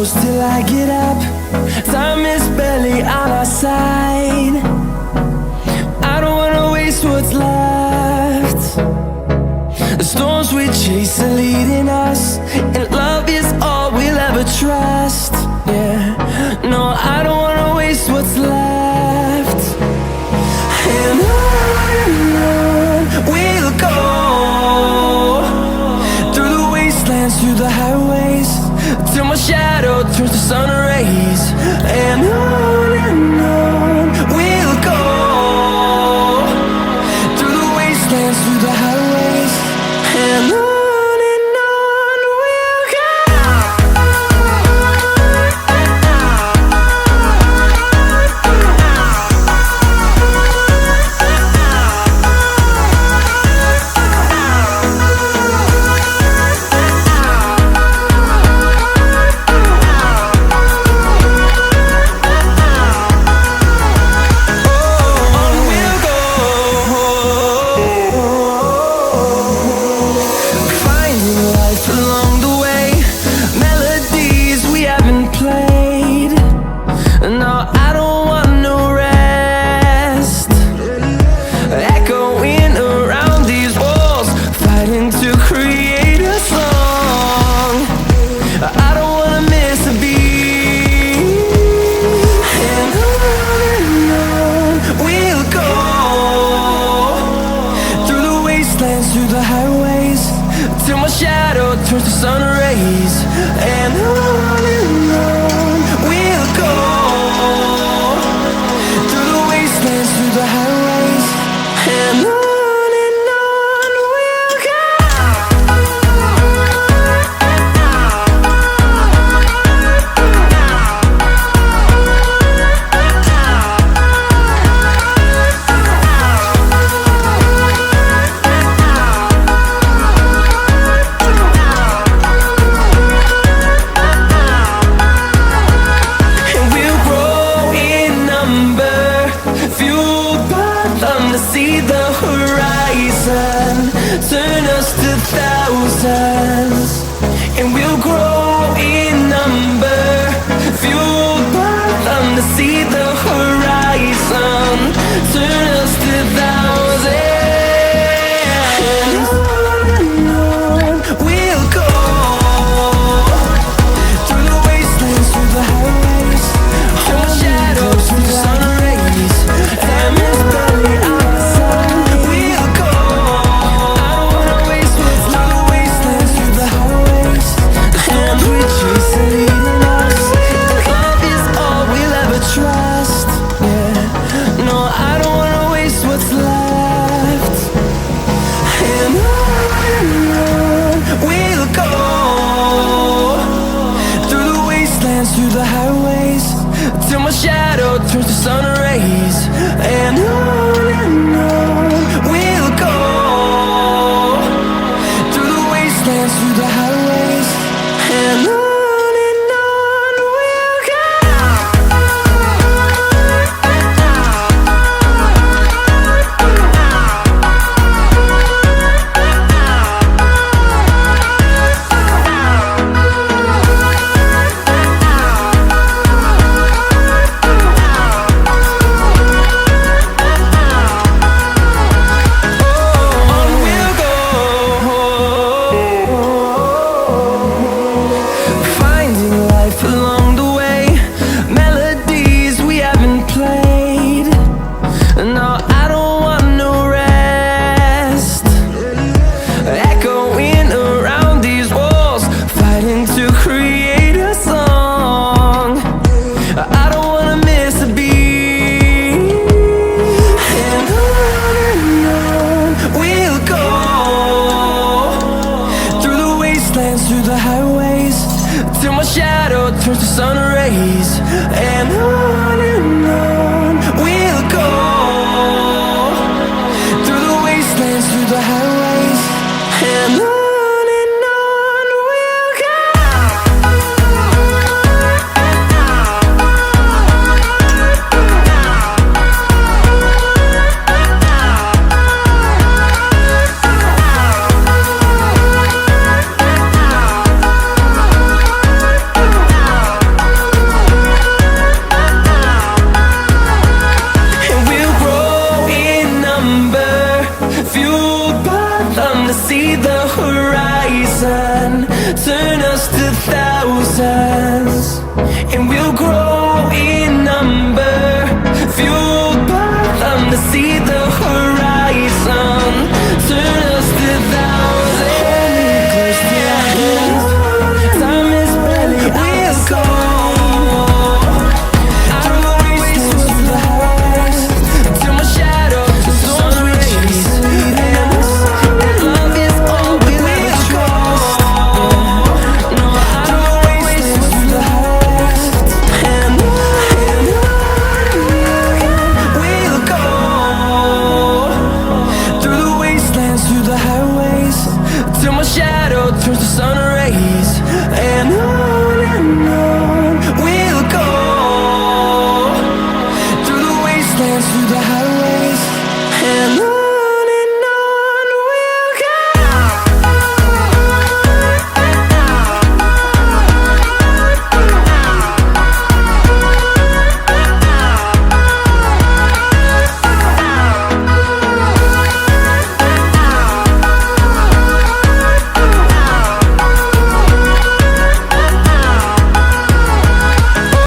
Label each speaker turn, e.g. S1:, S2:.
S1: close till I get up. Time is barely on our side. I don't wanna waste what's left. The storms we chase are leading us, and love is all we'll ever trust. Yeah, no, I don't wanna waste what's left. And on we'll go, through the wastelands, through the highways, till my shadow turns to sun rays. And on we'll go, through the wastelands, through the highways, and on we'll go. Through the highways, till my shadow turns to sun rays. And on we'll go, through the wastelands, through the highways, and on we'll go. See the horizon, turn us to thousands, and we'll grow in number, fueled by them. To see the horizon, turn us to thousands, and on we'll go, through the wastelands, through the highways, till my shadow turns to sun rays, and it's barely out. Trust, yeah. No, I don't wanna waste what's left. And on we'll go, through the wastelands, through the highways, till my shadow turns to sun rays. And on we'll go, through the wastelands, through the highways, and on. Through the highways, till my shadow turns to sun rays.